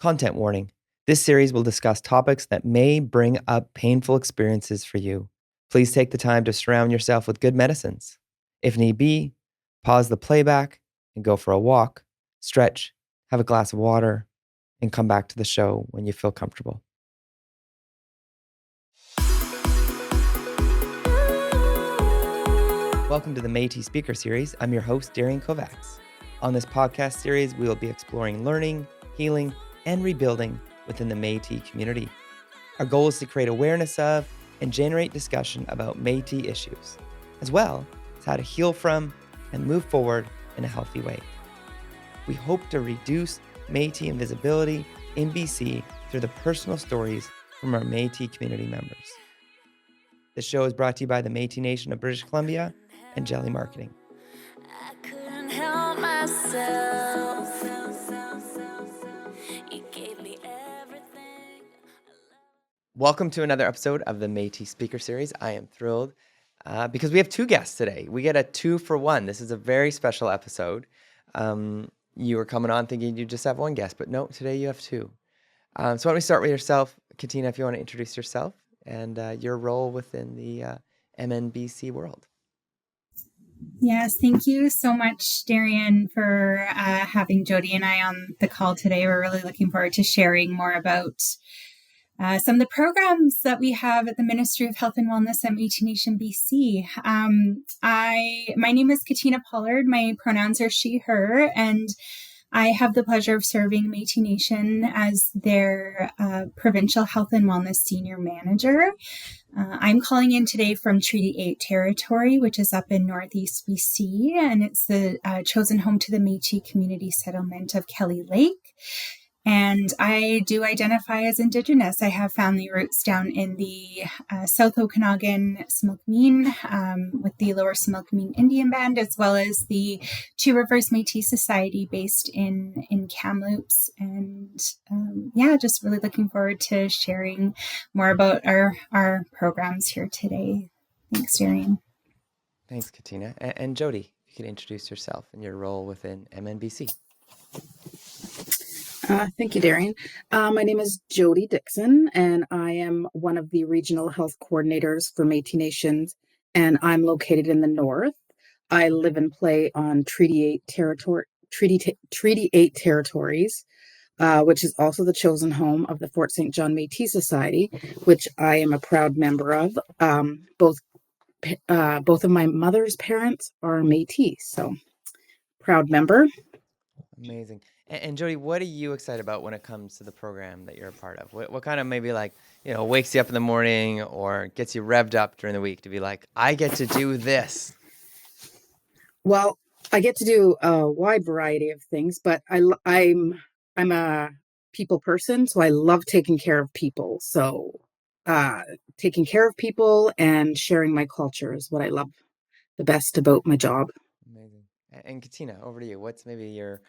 Content warning. This series will discuss topics that may bring up painful experiences for you. Please take the time to surround yourself with good medicines. If need be, pause the playback and go for a walk, stretch, have a glass of water, and come back to the show when you feel comfortable. Welcome to the Métis Speaker Series. I'm your host, Darian Kovacs. On this podcast series, we will be exploring learning, healing, and rebuilding within the Métis community. Our goal is to create awareness of and generate discussion about Métis issues, as well as how to heal from and move forward in a healthy way. We hope to reduce Métis invisibility in BC through the personal stories from our Métis community members. This show is brought to you by the Métis Nation of British Columbia and Jelly Marketing. I couldn't help myself. You gave me everything. Welcome to another episode of the Métis Speaker Series. I am thrilled because we have two guests today. We get a 2-for-1. This is a very special episode. You were coming on thinking you just have one guest, but no, today you have two. So why don't we start with yourself, Katina, if you want to introduce yourself and your role within the MNBC world. Yes, thank you so much, Darian, for having Jodie and I on the call today. We're really looking forward to sharing more about some of the programs that we have at the Ministry of Health and Wellness at Métis Nation BC. My name is Katina Pollard. My pronouns are she, her, and I have the pleasure of serving Métis Nation as their Provincial Health and Wellness Senior Manager. I'm calling in today from Treaty 8 territory, which is up in Northeast BC, and it's the chosen home to the Métis community settlement of Kelly Lake. And I do identify as Indigenous. I have family roots down in the South Okanagan Similkameen with the Lower Similkameen Indian Band, as well as the Two Rivers Métis Society based in Kamloops. And just really looking forward to sharing more about our programs here today. Thanks, Darian. Thanks, Katina. And Jodie, you can introduce yourself and your role within MNBC. Thank you, Darian. My name is Jodie Dixon, and I am one of the regional health coordinators for Métis Nations, and I'm located in the north. I live and play on Treaty 8 territories, which is also the chosen home of the Fort St. John Métis Society, which I am a proud member of. Both of my mother's parents are Métis, so proud member. Amazing. And Jodie, what are you excited about when it comes to the program that you're a part of? What kind of maybe wakes you up in the morning or gets you revved up during the week to be like, I get to do this? Well, I get to do a wide variety of things, but I'm a people person, so I love taking care of people. So taking care of people and sharing my culture is what I love the best about my job. Amazing. And Katina, over to you. What's maybe your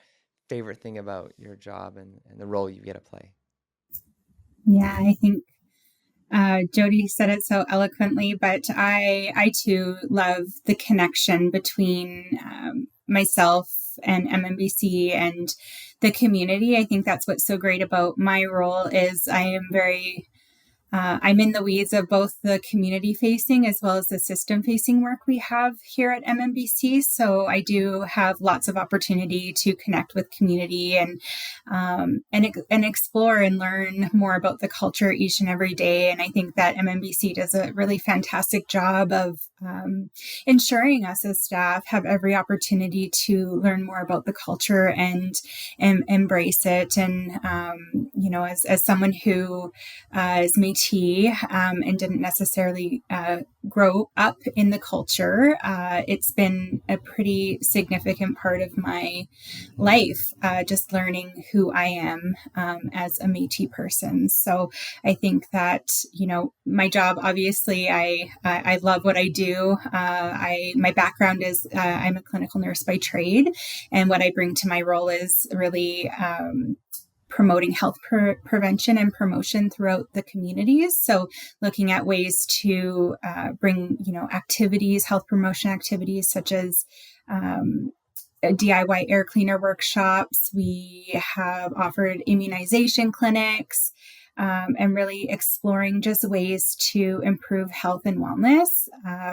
favorite thing about your job and the role you get to play? Yeah, I think Jodie said it so eloquently, but I too love the connection between myself and MNBC and the community. I think that's what's so great about my role is I am I'm in the weeds of both the community facing as well as the system facing work we have here at MNBC. So I do have lots of opportunity to connect with community and explore and learn more about the culture each and every day. And I think that MNBC does a really fantastic job of ensuring us as staff have every opportunity to learn more about the culture and embrace it. And, as someone who is Métis and didn't necessarily grow up in the culture, it's been a pretty significant part of my life, just learning who I am as a Métis person. So I think that, my job, obviously, I love what I do. My background is I'm a clinical nurse by trade, and what I bring to my role is really promoting health prevention and promotion throughout the communities. So looking at ways to bring, activities, health promotion activities such as DIY air cleaner workshops. We have offered immunization clinics, and really exploring just ways to improve health and wellness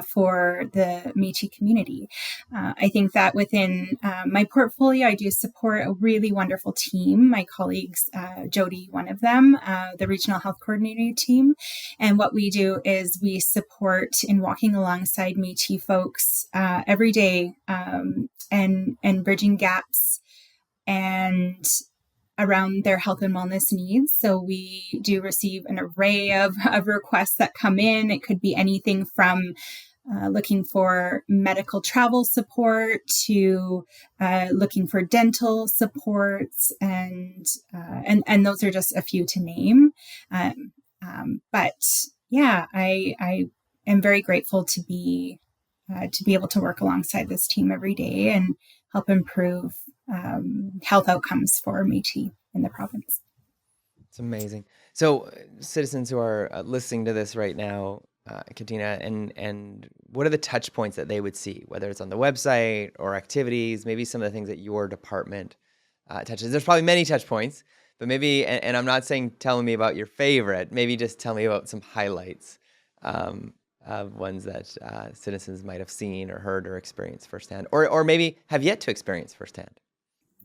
for the Métis community. I think that within my portfolio, I do support a really wonderful team. My colleagues, Jodie, one of them, the regional health coordinator team. And what we do is we support in walking alongside Métis folks every day, and bridging gaps and around their health and wellness needs. So we do receive an array of requests that come in. It could be anything from looking for medical travel support to looking for dental supports, and those are just a few to name. But yeah, I am very grateful to be able to work alongside this team every day and help improve health outcomes for Métis in the province. It's amazing. So, citizens who are listening to this right now, Katina, and what are the touch points that they would see, whether it's on the website or activities, maybe some of the things that your department touches? There's probably many touch points, but maybe, and I'm not saying tell me about your favorite, maybe just tell me about some highlights of ones that citizens might have seen or heard or experienced firsthand, or maybe have yet to experience firsthand.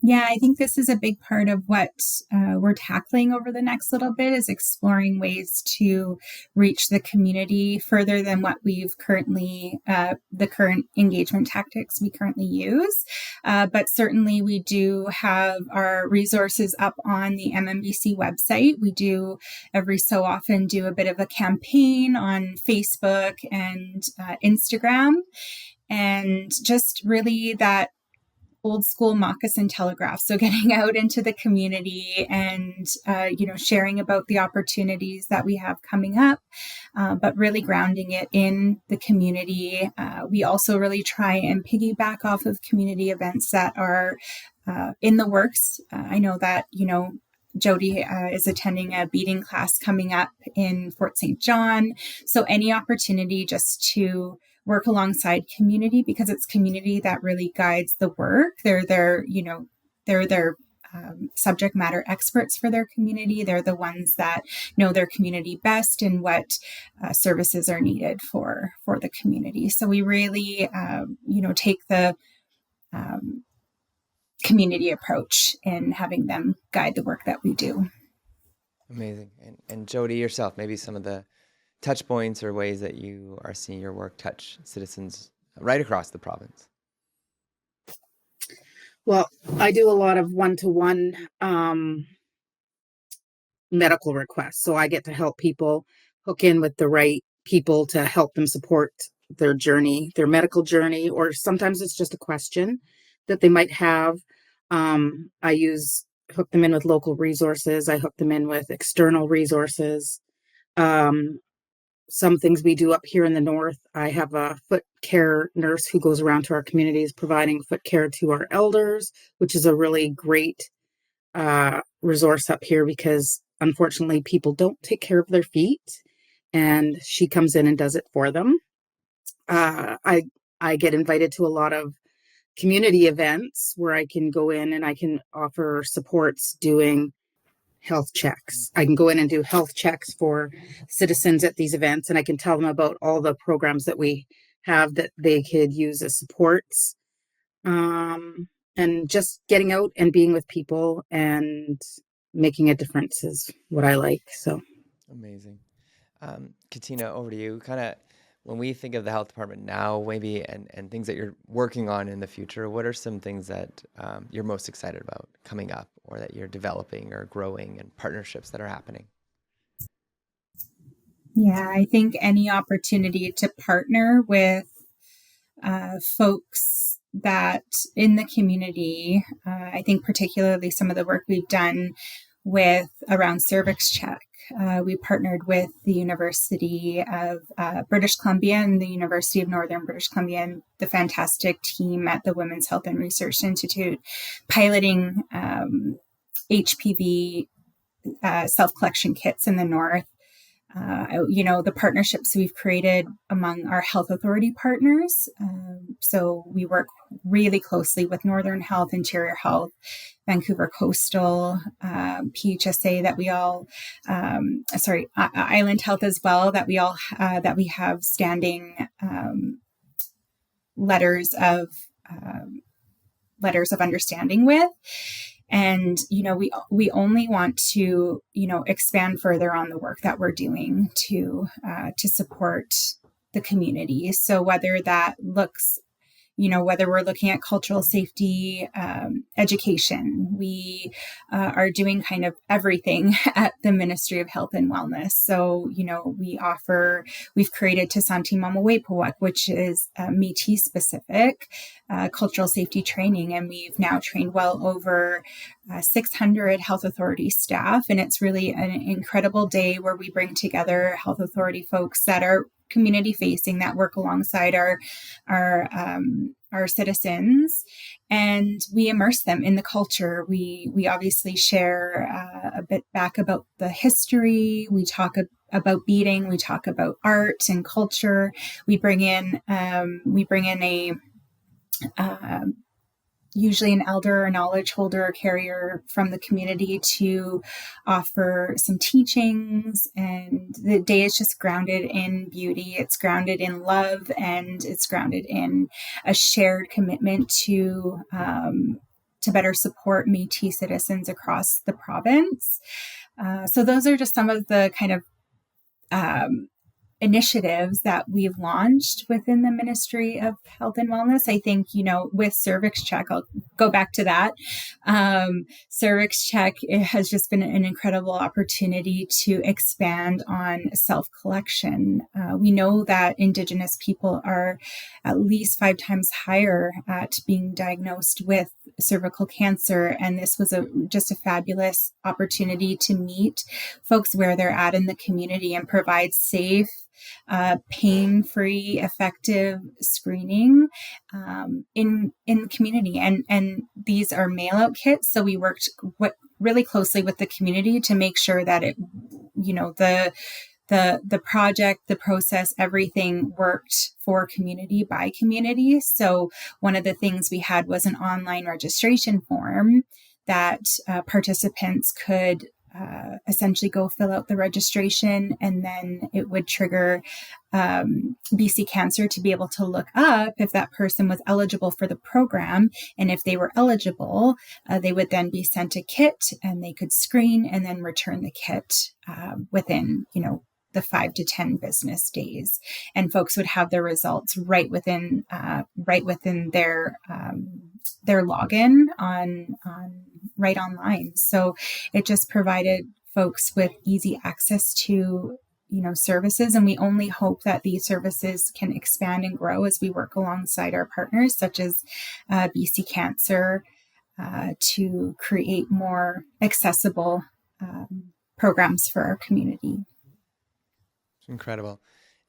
Yeah, I think this is a big part of what we're tackling over the next little bit, is exploring ways to reach the community further than what we've currently, the current engagement tactics we currently use. But certainly we do have our resources up on the MNBC website. We do every so often do a bit of a campaign on Facebook and Instagram, and just really that old school moccasin telegraph. So getting out into the community and, sharing about the opportunities that we have coming up, but really grounding it in the community. We also really try and piggyback off of community events that are in the works. I know that, Jodie is attending a beading class coming up in Fort St. John. So any opportunity just to work alongside community, because it's community that really guides the work. They're their subject matter experts for their community. They're the ones that know their community best and what services are needed for the community. So we really, take the community approach in having them guide the work that we do. Amazing. And Jodie, yourself, maybe some of the touch points or ways that you are seeing your work touch citizens right across the province. Well, I do a lot of one-to-one medical requests. So I get to help people hook in with the right people to help them support their journey, their medical journey, or sometimes it's just a question that they might have. Hook them in with local resources. I hook them in with external resources. Some things we do up here in the north, I have a foot care nurse who goes around to our communities providing foot care to our elders, which is a really great resource up here because unfortunately people don't take care of their feet, and she comes in and does it for them. I get invited to a lot of community events where I can go in and I can offer supports doing health checks. I can go in and do health checks for citizens at these events, and I can tell them about all the programs that we have that they could use as supports. And just getting out and being with people and making a difference is what I like. So Amazing. Katina, over to you. Kind of when we think of the health department now, maybe, and things that you're working on in the future, what are some things that you're most excited about coming up, or that you're developing or growing, and partnerships that are happening? Yeah, I think any opportunity to partner with folks that in the community, I think particularly some of the work we've done with around cervix check. We partnered with the University of British Columbia and the University of Northern British Columbia and the fantastic team at the Women's Health and Research Institute piloting HPV self-collection kits in the north. the partnerships we've created among our health authority partners. So we work really closely with Northern Health, Interior Health, Vancouver Coastal, PHSA that we all, Island Health as well, that we all, that we have standing letters of understanding with. And, we only want to, expand further on the work that we're doing to support the community. So whether that looks, whether we're looking at cultural safety, education, we are doing kind of everything at the Ministry of Health and Wellness. So, we've created Tasanti Mamawepawak, which is Métis specific cultural safety training. And we've now trained well over 600 health authority staff. And it's really an incredible day where we bring together health authority folks that are community facing, that work alongside our citizens, and we immerse them in the culture. We obviously share a bit back about the history. We talk about beading. We talk about art and culture. We bring in usually an elder or knowledge holder or carrier from the community to offer some teachings. And the day is just grounded in beauty. It's grounded in love, and it's grounded in a shared commitment to better support Métis citizens across the province. So those are just some of the kind of initiatives that we've launched within the Ministry of Health and Wellness. I think, with Cervix Check, I'll go back to that. Cervix Check, it has just been an incredible opportunity to expand on self-collection. We know that Indigenous people are at least 5 times higher at being diagnosed with cervical cancer. And this was just a fabulous opportunity to meet folks where they're at in the community and provide safe, pain-free, effective screening in the community. And these are mail-out kits. So we worked really closely with the community to make sure that it, the project, the process, everything worked for community by community. So one of the things we had was an online registration form that participants could essentially go fill out the registration, and then it would trigger BC Cancer to be able to look up if that person was eligible for the program. And if they were eligible, they would then be sent a kit, and they could screen and then return the kit within, the 5 to 10 business days. And folks would have their results right within their login on right online. So it just provided folks with easy access to, services. And we only hope that these services can expand and grow as we work alongside our partners, such as BC Cancer, to create more accessible programs for our community. Incredible.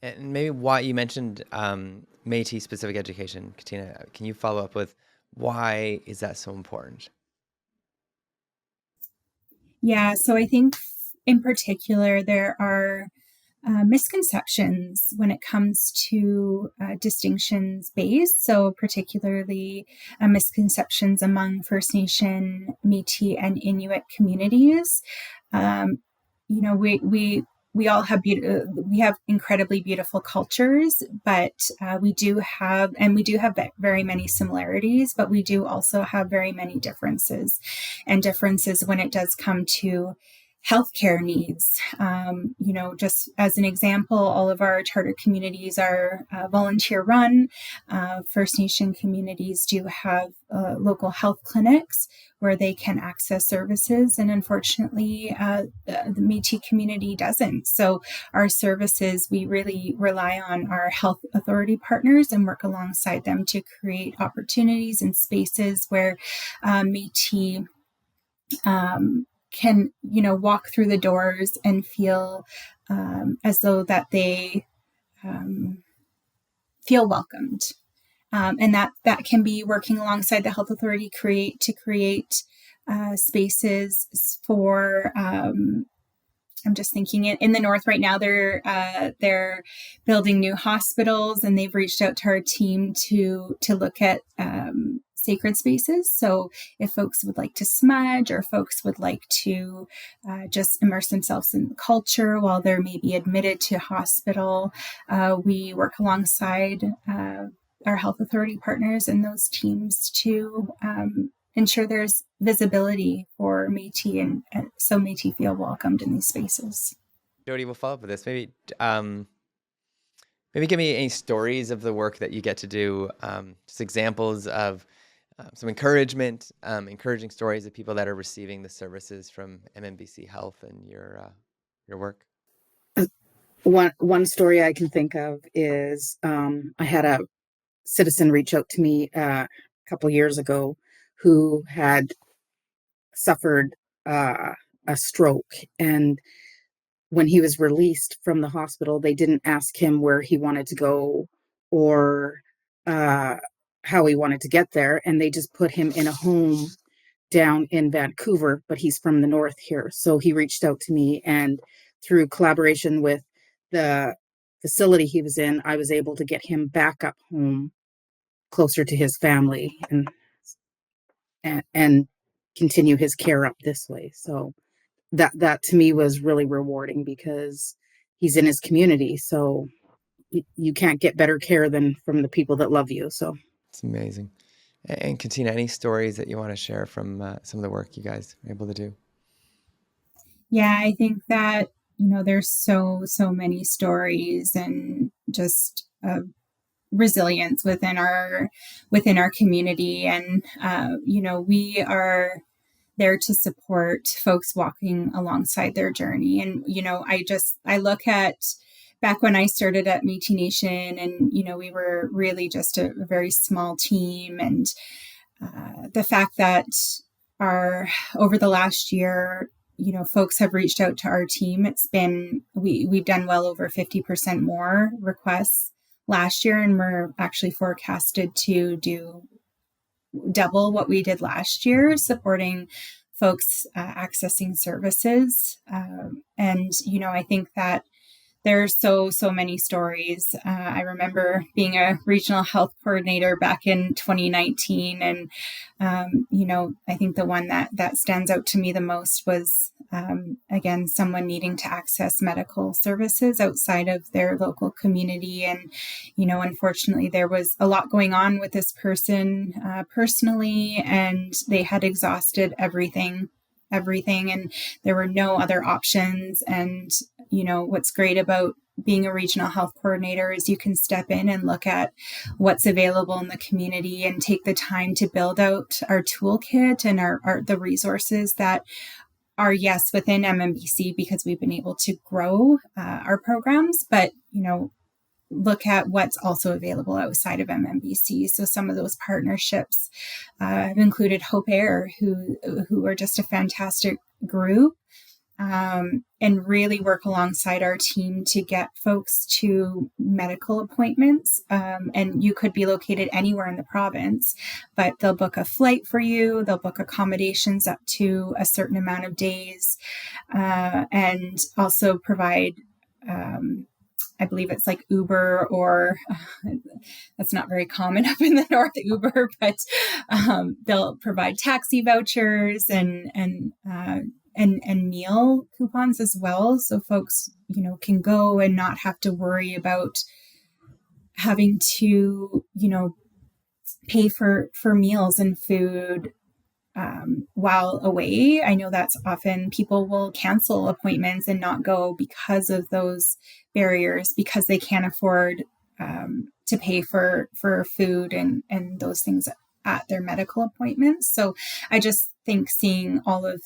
And maybe why you mentioned Métis specific education, Katina, can you follow up with why is that so important? Yeah, so I think in particular, there are misconceptions when it comes to distinctions based. So particularly misconceptions among First Nation, Métis, and Inuit communities. We all have we have incredibly beautiful cultures, but we do have very many similarities, but we do also have very many differences, and differences when it does come to healthcare needs. Just as an example, all of our charter communities are volunteer run. First Nation communities do have local health clinics where they can access services. And unfortunately, the Métis community doesn't. So our services, we really rely on our health authority partners and work alongside them to create opportunities and spaces where Métis can, walk through the doors and feel as though that they feel welcomed. And that can be working alongside the health authority to create spaces for I'm just thinking in the north right now, they're building new hospitals, and they've reached out to our team to look at sacred spaces. So if folks would like to smudge, or folks would like to just immerse themselves in culture while they're maybe admitted to hospital, we work alongside our health authority partners and those teams to ensure there's visibility for Métis, and so Métis feel welcomed in these spaces. Jodie, we'll follow up with this. Maybe give me any stories of the work that you get to do, just examples of some encouraging stories of people that are receiving the services from MNBC Health and your work. One story I can think of is I had a citizen reach out to me a couple years ago who had suffered a stroke, and when he was released from the hospital, they didn't ask him where he wanted to go or how he wanted to get there, and they just put him in a home down in Vancouver, but he's from the north here. So he reached out to me, and through collaboration with the facility he was in, I was able to get him back up home closer to his family and continue his care up this way. So that to me was really rewarding, because he's in his community. So you can't get better care than from the people that love you. So it's amazing. And Katina, any stories that you want to share from some of the work you guys are able to do? Yeah, I think that, there's so many stories, and just resilience within our community. And, we are there to support folks walking alongside their journey. And, I look at back when I started at Métis Nation, and, we were really just a very small team. And the fact that over the last year, folks have reached out to our team. It's been, we've done well over 50% more requests last year, and we're actually forecasted to do double what we did last year, supporting folks accessing services. And, I think that there's so many stories. I remember being a regional health coordinator back in 2019. And, I think the one that stands out to me the most was, again, someone needing to access medical services outside of their local community. And, unfortunately, there was a lot going on with this person personally, and they had exhausted everything, and there were no other options. And, what's great about being a regional health coordinator is you can step in and look at what's available in the community and take the time to build out our toolkit and the resources that are, yes, within MNBC, because we've been able to grow our programs, but, look at what's also available outside of MNBC. So some of those partnerships have included Hope Air, who are just a fantastic group, and really work alongside our team to get folks to medical appointments. And you could be located anywhere in the province, but they'll book a flight for you. They'll book accommodations up to a certain amount of days, and also provide, I believe it's like Uber, or that's not very common up in the north, Uber, but they'll provide taxi vouchers and meal coupons as well. So folks, can go and not have to worry about having to, pay for meals and food while away. I know that's often people will cancel appointments and not go because of those barriers, because they can't afford to pay for food and those things at their medical appointments. So I just think seeing all of,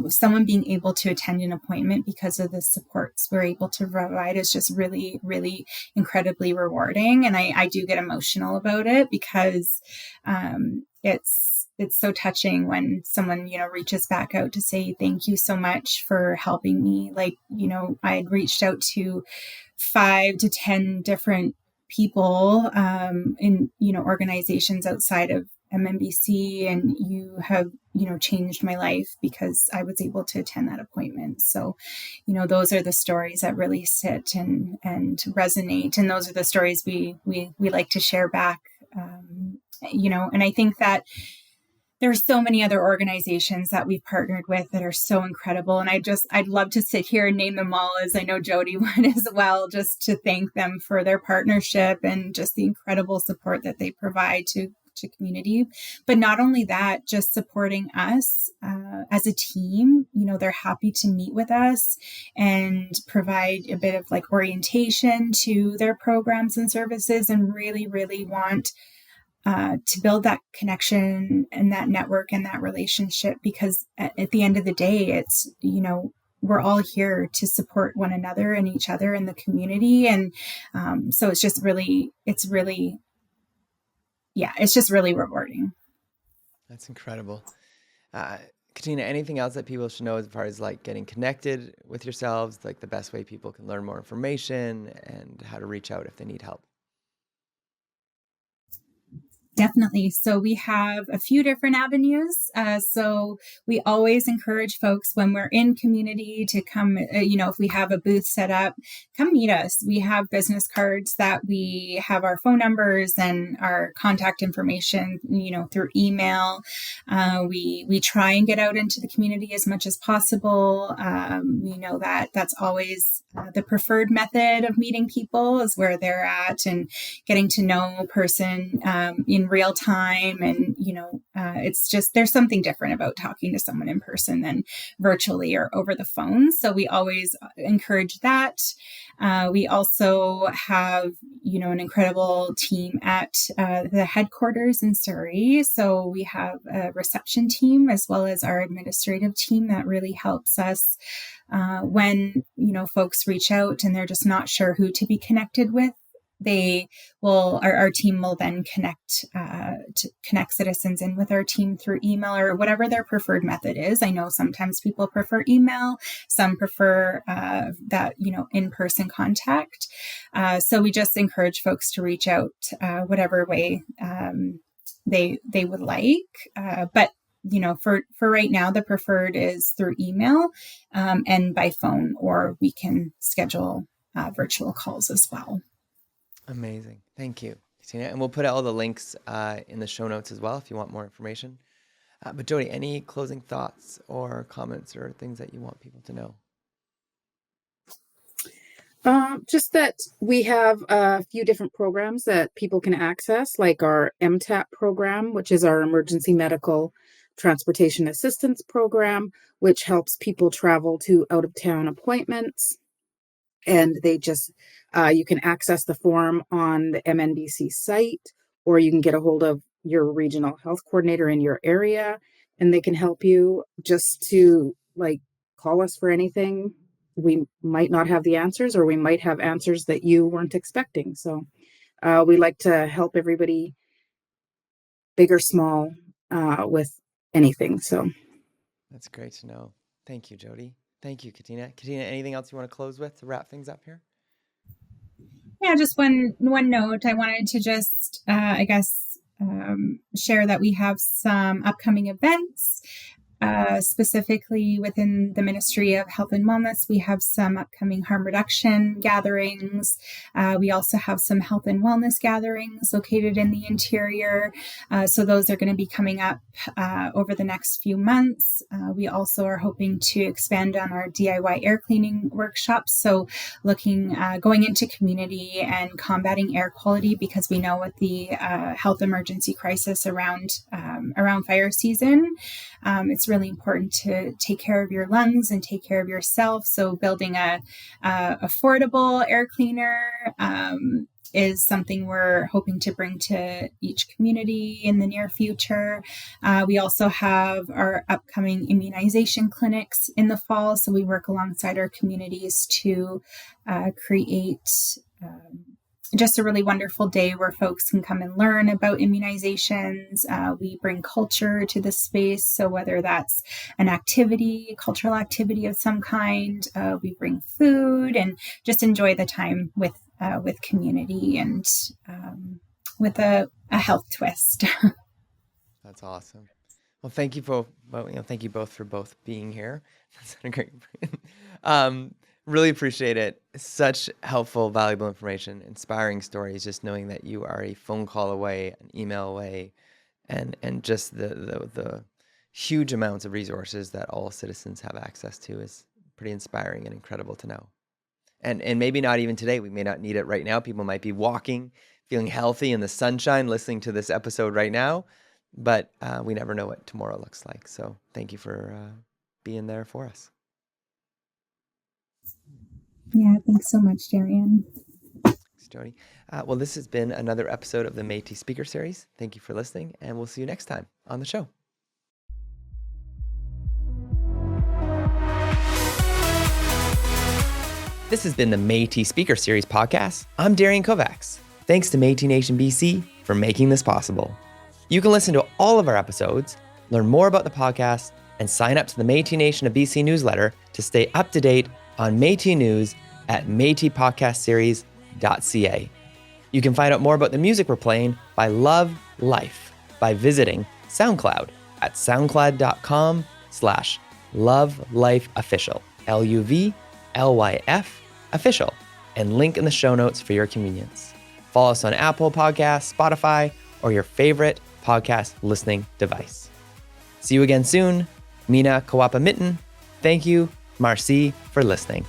someone being able to attend an appointment because of the supports we're able to provide is just really, really incredibly rewarding. And I do get emotional about it, because it's so touching when someone, reaches back out to say, thank you so much for helping me. Like, I had reached out to 5 to 10 different people in, organizations outside of MNBC, and you have changed my life because I was able to attend that appointment. So, those are the stories that really sit and resonate. And those are the stories we like to share back, and I think that there's so many other organizations that we've partnered with that are so incredible. And I'd love to sit here and name them all, as I know Jodie would as well, just to thank them for their partnership and just the incredible support that they provide to community. But not only that, just supporting us as a team. They're happy to meet with us and provide a bit of like orientation to their programs and services, and really, really want to build that connection and that network and that relationship, because at the end of the day, it's, we're all here to support one another and each other in the community. And so it's just really rewarding. That's incredible. Katina, anything else that people should know as far as like getting connected with yourselves, like the best way people can learn more information and how to reach out if they need help? Definitely. So we have a few different avenues. So we always encourage folks when we're in community to come, if we have a booth set up, come meet us. We have business cards that we have our phone numbers and our contact information, through email. We try and get out into the community as much as possible. We know that that's always the preferred method of meeting people, is where they're at and getting to know a person in real time. And, it's just, there's something different about talking to someone in person than virtually or over the phone. So we always encourage that. We also have, an incredible team at the headquarters in Surrey. So we have a reception team as well as our administrative team that really helps us when, folks reach out and they're just not sure who to be connected with. Our team will then connect citizens in with our team through email or whatever their preferred method is. I know sometimes people prefer email, some prefer that, in-person contact. So we just encourage folks to reach out whatever way they would like. But for right now, the preferred is through email and by phone, or we can schedule virtual calls as well. Amazing. Thank you, Katina. And we'll put all the links in the show notes as well if you want more information. But Jodie, any closing thoughts or comments or things that you want people to know? Just that we have a few different programs that people can access, like our MTAP program, which is our Emergency Medical Transportation Assistance Program, which helps people travel to out-of-town appointments. And they just, you can access the form on the MNBC site, or you can get a hold of your regional health coordinator in your area, and they can help you. Just to call us for anything. We might not have the answers, or we might have answers that you weren't expecting. So we like to help everybody, big or small, with anything. So that's great to know. Thank you, Jodie. Thank you, Katina. Katina, anything else you want to close with to wrap things up here? Yeah, just one note. I wanted to just, share that we have some upcoming events. Specifically within the Ministry of Health and Wellness, we have some upcoming harm reduction gatherings. We also have some health and wellness gatherings located in the interior. So those are going to be coming up over the next few months. We also are hoping to expand on our DIY air cleaning workshops. So going into community and combating air quality, because we know with the health emergency crisis around fire season, it's really important to take care of your lungs and take care of yourself. So building a affordable air cleaner is something we're hoping to bring to each community in the near future. We also have our upcoming immunization clinics in the fall. So we work alongside our communities to create just a really wonderful day where folks can come and learn about immunizations. We bring culture to the space. So whether that's an activity, cultural activity of some kind, we bring food and just enjoy the time with community and with a health twist. That's awesome. Well, thank you thank you both for both being here. That's a great. Really appreciate it. Such helpful, valuable information, inspiring stories. Just knowing that you are a phone call away, an email away, and just the huge amounts of resources that all citizens have access to is pretty inspiring and incredible to know. And maybe not even today. We may not need it right now. People might be walking, feeling healthy in the sunshine, listening to this episode right now. But we never know what tomorrow looks like. So thank you for being there for us. Yeah, thanks so much, Darian. Thanks, Jodie. Well, this has been another episode of the Métis Speaker Series. Thank you for listening, and we'll see you next time on the show. This has been the Métis Speaker Series podcast. I'm Darian Kovacs. Thanks to Métis Nation BC for making this possible. You can listen to all of our episodes, learn more about the podcast, and sign up to the Métis Nation of BC newsletter to stay up to date on Métis news at métispodcastseries.ca. You can find out more about the music we're playing by Love Life by visiting SoundCloud at soundcloud.com/lovelifeofficial, LUVLYF official, and link in the show notes for your convenience. Follow us on Apple Podcasts, Spotify, or your favorite podcast listening device. See you again soon. Mina Kawapa Mitten. Thank you, Marcy, for listening.